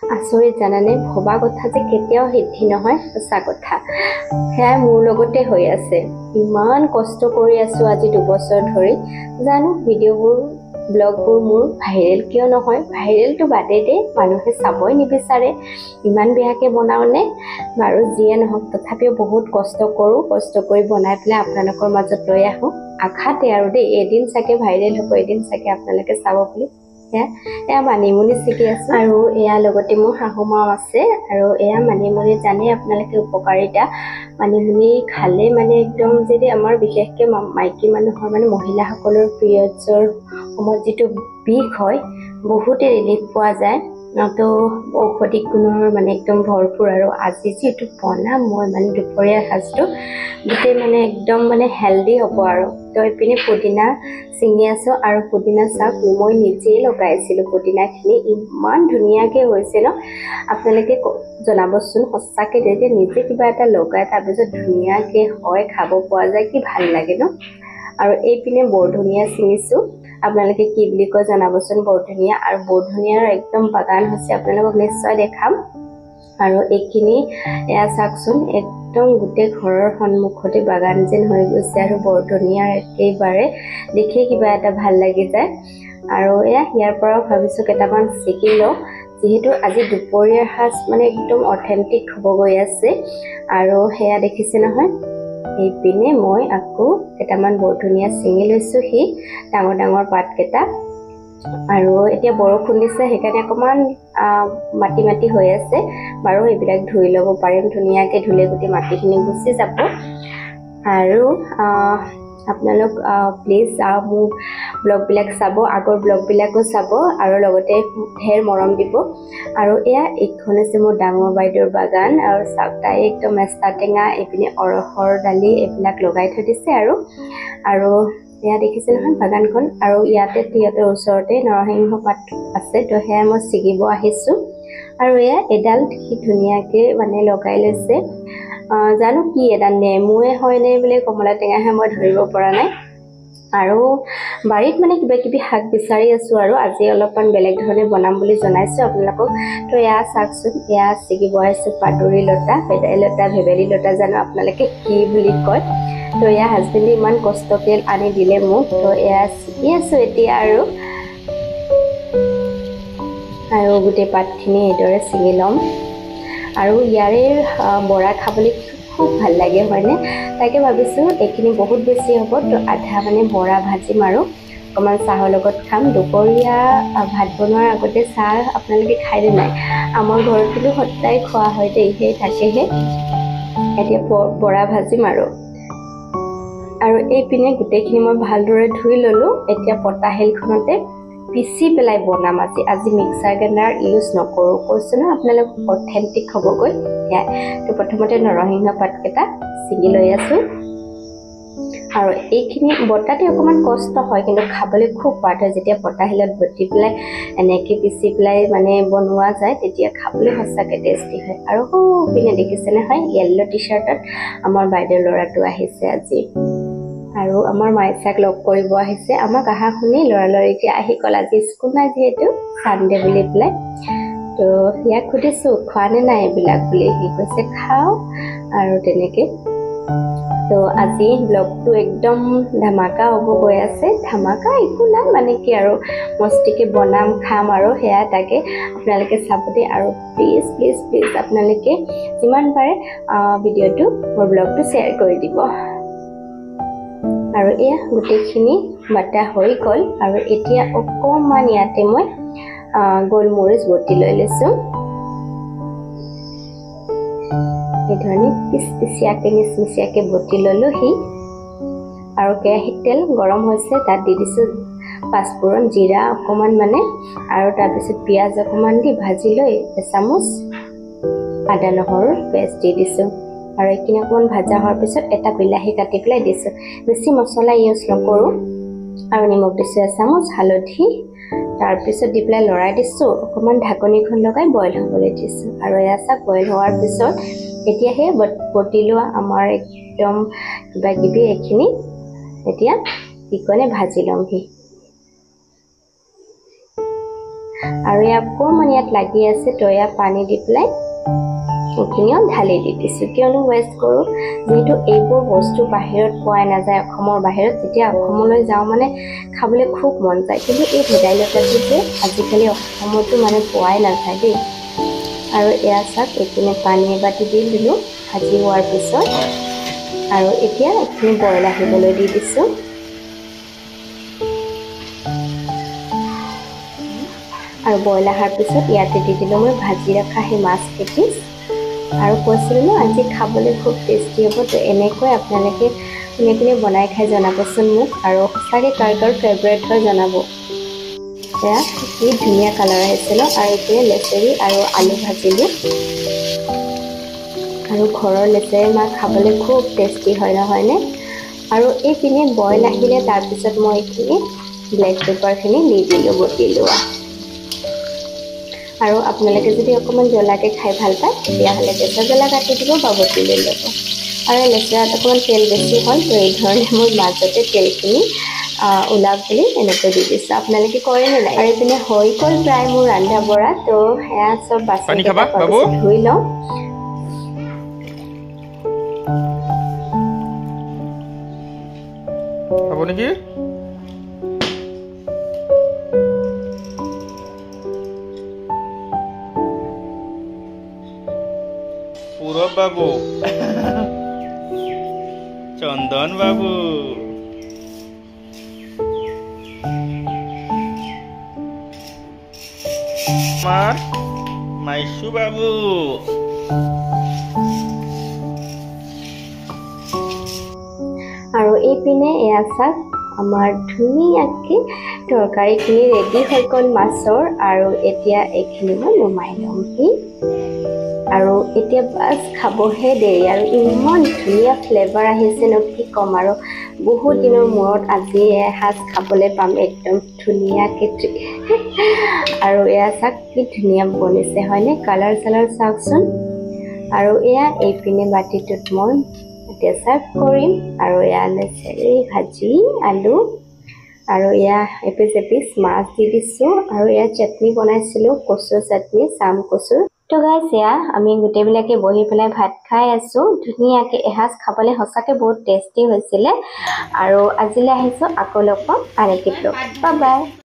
আচৰিত জানানে, ভবা কথা যে কেতিয়াও সিদ্ধি নহয়, সঁচা কথা। সেয়াই মোৰ লগতে হৈ আছে। ইমান কষ্ট কৰি আছো আজি 2 বছৰ ধৰি। জানো ভিডিঅ'বোৰ ব্লগবোৰ মোৰ ভাইৰেল কিয় নহয়। ভাইৰেলটো বাদেই দে, মানুহে চাবই নিবিচাৰে, ইমান বেয়াকে বনাওনে। বাৰু যিয়ে নহওক, তথাপিও বহুত কষ্ট কৰোঁ। কষ্ট কৰি বনাই পেলাই আপোনালোকৰ মাজত লৈ আহোঁ, আশাতে আৰু দেই, এদিন চাগে ভাইৰেল হ'ব, এদিন চাগে আপোনালোকে চাব বুলি। এয়া মানিমুনি ছিগি আছো, আৰু এয়া লগতে মোৰ শাহু মাও আছে। আৰু এয়া মানিমুনি জানে আপোনালোকে উপকাৰিতা। মানিমুনি খালে মানে একদম যদি আমাৰ বিশেষকৈ মাইকী মানুহৰ মানে মহিলাসকলৰ পিৰিয়ডছৰ সময়ত যিটো বিষ হয়, বহুতে ৰিলিফ পোৱা যায়। তো ঔষধি গুণৰ মানে একদম ভৰপূৰ। আৰু আজি যিটো বনাম মই মানে দুপৰীয়াৰ সাজটো গোটেই মানে একদম মানে হেল্ডি হ'ব। আৰু তো এইপিনে পুদিনা ছিঙি আছোঁ, আৰু পুদিনা চাওক মই নিজেই লগাইছিলোঁ। পুদিনাখিনি ইমান ধুনীয়াকৈ হৈছে ন, আপোনালোকে জনাবচোন সঁচাকৈ যে নিজে কিবা এটা লগাই তাৰপিছত ধুনীয়াকৈ হয়, খাব পোৱা যায়, কি ভাল লাগে ন। আৰু এইপিনে বৰধনিয়া ছিঙিছোঁ, আপোনালোকে কি বুলি কয় জনাবচোন। বৰধনিয়া আৰু বৰধনিয়াৰ একদম বাগান হৈছে, আপোনালোকক নিশ্চয় দেখাম। আৰু এইখিনি এয়া চাওকচোন, একদম গোটেই ঘৰৰ সন্মুখতে বাগান যেন হৈ গৈছে। আৰু বৰধনিয়াৰ একেবাৰে দেখি কিবা এটা ভাল লাগি যায়। আৰু এয়া ইয়াৰ পৰাও ভাবিছোঁ কেইটামান ছিগি লওঁ, যিহেতু আজি দুপৰীয়াৰ সাজ মানে একদম অথেণ্টিক হ'ব গৈ আছে। আৰু সেয়া দেখিছে নহয়, এইপিনে মই আকৌ কেইটামান বৰধনিয়া ছিঙি লৈছোঁ, সি ডাঙৰ ডাঙৰ পাতকেইটা। আৰু এতিয়া বৰষুণ দিছে, সেইকাৰণে অকণমান মাটি মাটি হৈ আছে। বাৰু এইবিলাক ধুই ল'ব পাৰিম, ধুনীয়াকৈ ধুলে গোটেই মাটিখিনি গুচি যাব। আৰু আপোনালোক প্লিজ মোৰ ব্লগবিলাক চাব, আগৰ ব্লগবিলাকো চাব, আৰু লগতে ঢেৰ মৰম দিব। আৰু এয়া এইখন হৈছে মোৰ ডাঙৰ বাইদেউৰ বাগান। আৰু চাওক, তাই একদম মেষ্টা টেঙা, এইপিনে অৰহৰ দালি এইবিলাক লগাই থৈ দিছে। আৰু এয়া দেখিছে নহয় বাগানখন। আৰু ইয়াতে সিহঁতৰ ওচৰতে নৰসিংহ পাত আছে, তো সেয়া মই ছিগিব আহিছোঁ। আৰু এয়া এডাল সি ধুনীয়াকৈ মানে লগাই লৈছে। জানো কি এটা নেমুৱে হয়নে বোলে কমলা টেঙাহে, মই ধৰিব পৰা নাই। আৰু বাৰীত মানে কিবা কিবি শাক বিচাৰি আছোঁ, আৰু আজি অলপমান বেলেগ ধৰণে বনাম বুলি জনাইছোঁ আপোনালোকক। তো এয়া চাওকচোন, এয়া ছিগিব আহিছোঁ পাদুৰি লতা, ভেদাইলতা, ভেবেলী লতা, জানো আপোনালোকে কি বুলি কয়। তো এয়া হাজবেণ্ডে ইমান কষ্টকৈ আনি দিলে মোক, তো এয়া ছিগি আছোঁ এতিয়া। আৰু গোটেই পাতখিনি এইদৰে ছিঙি ল'ম। আৰু ইয়াৰে বৰা খাবলৈ খুব ভাল লাগে হয়নে। তাকে ভাবিছোঁ এইখিনি বহুত বেছি হ'ব, তো আধা মানে বৰা ভাজিম আৰু অকণমান চাহৰ লগত খাম। দুপৰীয়া ভাত বনোৱাৰ আগতে চাহ আপোনালোকে খায়নে নাই? আমাৰ ঘৰত কিন্তু সদায় খোৱা হয় দেই, সেই থাকেহে। এতিয়া বৰা ভাজিম। আৰু এইপিনে গোটেইখিনি মই ভালদৰে ধুই ল'লোঁ। এতিয়া পতাশিলখনতে পিচি পেলাই বনাম আজি মিক্সাৰ গ্ৰাইণ্ডাৰ ইউজ নকৰোঁ, কৈছোঁ ন আপোনালোক অথেণ্টিক হ'বগৈ। সেয়াই তো প্ৰথমতে নৰসিংহ পাতকেইটা ছিগি লৈ আছোঁ। আৰু এইখিনি বটাতে অকণমান কষ্ট হয়, কিন্তু খাবলৈ খুব সোৱাদ হয়। যেতিয়া পতাশিলত বটি পেলাই এনেকৈ পিচি পেলাই মানে বনোৱা যায়, তেতিয়া খাবলৈ সঁচাকৈ টেষ্টি হয়। আৰু পিনে দেখিছে নহয়, য়েল্ল' টি শ্বাৰ্টত আমাৰ বাইদেউৰ ল'ৰাটো আহিছে আজি। আৰু আমাৰ মাইচাক লগ কৰিব আহিছে। আমাক আহা শুনি লৰালৰিকৈ আহি গ'ল, আজি স্কুল নাই যিহেতু ছানডে বুলি পেলাই। তো ইয়াক সুধিছোঁ খোৱা নে নাই এইবিলাক বুলি, সি কৈছে খাওঁ। আৰু তেনেকৈ তো আজি ব্লগটো একদম ধামাকা হ'ব গৈ আছে। ধামাকা একো নাই, মানে কি আৰু মস্তিকৈ বনাম খাম, আৰু সেয়া তাকে আপোনালোকে চাব দেই। আৰু প্লিজ প্লিজ প্লিজ আপোনালোকে যিমান পাৰে ভিডিঅ'টো মোৰ ব্লগটো শ্বেয়াৰ কৰি দিব। আৰু এয়া গোটেইখিনি বাটা হৈ গ'ল। আৰু এতিয়া অকণমান ইয়াতে মই গোলমৰিচ বটি লৈ লৈছোঁ। এই ধৰণে পিচপিচিয়াকৈ মিচমিচিয়াকৈ বটি ল'লোঁ সি। আৰু কেৰাহীত তেল গৰম হৈছে, তাত দি দিছোঁ পাঁচফোৰণ, জিৰা অকণমান মানে, আৰু তাৰপিছত পিঁয়াজ অকণমান দি ভাজি লৈ এচামুচ আদা নহৰুৰ পেষ্ট দি দিছোঁ। আৰু এইখিনি অকণমান ভাজা হোৱাৰ পিছত এটা বিলাহী কাটি পেলাই দিছোঁ। বেছি মছলা ইউজ নকৰোঁ। আৰু নিমখ দিছোঁ এচামুচ, হালধি, তাৰপিছত দি পেলাই লৰাই দিছোঁ। অকণমান ঢাকনিখন লগাই বইল হ'বলৈ দিছোঁ। আৰু এয়া চাওক বইল হোৱাৰ পিছত এতিয়া সেই বটি লোৱা আমাৰ একদম কিবা কিবি এইখিনি এতিয়া কি কয় ভাজি ল'মহি। আৰু ইয়াত অকণমান ইয়াত লাগি আছে তো ইয়াত পানী দি পেলাই এইখিনিও ঢালি দি দিছোঁ কিয়নো ৱেষ্ট কৰোঁ যিহেতু এইবোৰ বস্তু বাহিৰত পোৱাই নাযায় অসমৰ বাহিৰত যেতিয়া অসমলৈ যাওঁ মানে খাবলৈ খুব মন যায় কিন্তু এই ভেদাইলতাটো যে আজিকালি অসমতো মানে পোৱাই নাযায় দেই আৰু এয়া চাওক এইপিনে পানী এবাটি দি দিলোঁ ভাজি হোৱাৰ পিছত আৰু এতিয়া এইখিনি বইল আহিবলৈ দি দিছোঁ আৰু বইল অহাৰ পিছত ইয়াতে দি দিলোঁ মই ভাজি ৰখা সেই মাছ কেইপিচ আৰু কৈছিলোঁ ন আজি খাবলৈ খুব টেষ্টি হ'ব তো এনেকৈ আপোনালোকে কোনে কোনে বনাই খাই জনাবচোন মোক আৰু সঁচাকৈ কাৰ কাৰ ফেভৰেট হয় জনাব এয়া কি ধুনীয়া কালাৰ আহিছে ন আৰু এইপিনে লেচেৰি আৰু আলু ভাজিলোঁ আৰু ঘৰৰ লেচেৰি মাছ খাবলৈ খুব টেষ্টি হয় নহয়নে আৰু এইপিনে বইল আহিলে তাৰপিছত মই এইখিনি ব্লেক পেপাৰখিনি দি দিলোঁ বটি লোৱা আৰু আপোনালোকে যদি অকণমান জ্বলাকৈ খাই ভাল পায় তেতিয়াহ'লে কেঁচা জ্বলা কাটি দিব বা বটি লৈ ল'ব আৰু লেচেৰাত অকণমান তেল বেছি হ'ল তো এই ধৰণে মই মাজতে তেলখিনি ওলাওক বুলি এনেকৈ দি দিছোঁ আপোনালোকে কৰে নে নাই আৰু এইপিনে হৈ গ'ল প্ৰায় মোৰ ৰন্ধা বঢ়া তো সেয়া চব বাচন ধুই লওঁ খাব নেকি পূৰব বাবু চন্দন বাবু আমাৰ মাইশু বাবু আৰু এইপিনে এয়া চাওক আমাৰ ধুনীয়াকৈ তৰকাৰীখিনি ৰেডি হৈ গ'ল মাছৰ আৰু এতিয়া এইখিনি মই নমাই ল'মহি আৰু এতিয়া বাছ খাবহে দেৰি আৰু ইমান ধুনীয়া ফ্লেভাৰ আহিছে ন কি ক'ম আৰু বহুত দিনৰ মূৰত আজি এসাঁজ খাবলৈ পাম একদম ধুনীয়াকৈ আৰু এয়া চাওক কি ধুনীয়া বনিছে হয়নে কালাৰ চালাৰ চাওকচোন আৰু এয়া এইপিনে বাতিটোত মই এতিয়া চাৰ্ভ কৰিম আৰু এয়া লেচেৰি ভাজি আলু আৰু এয়া এপিচ এপিচ মাছ দি দিছোঁ আৰু এয়া চাটনি বনাইছিলোঁ কচু চাটনি চাম কচুৰ তো গাইছ এয়া আমি গোটেইবিলাকে বহি পেলাই ভাত খাই আছোঁ ধুনীয়াকৈ এসাঁজ খাবলৈ সঁচাকৈ বহুত টেষ্টি হৈছিলে আৰু আজিলৈ আহিছোঁ আকৌ লগ পাম আন এটি ব্লগ বাই বাই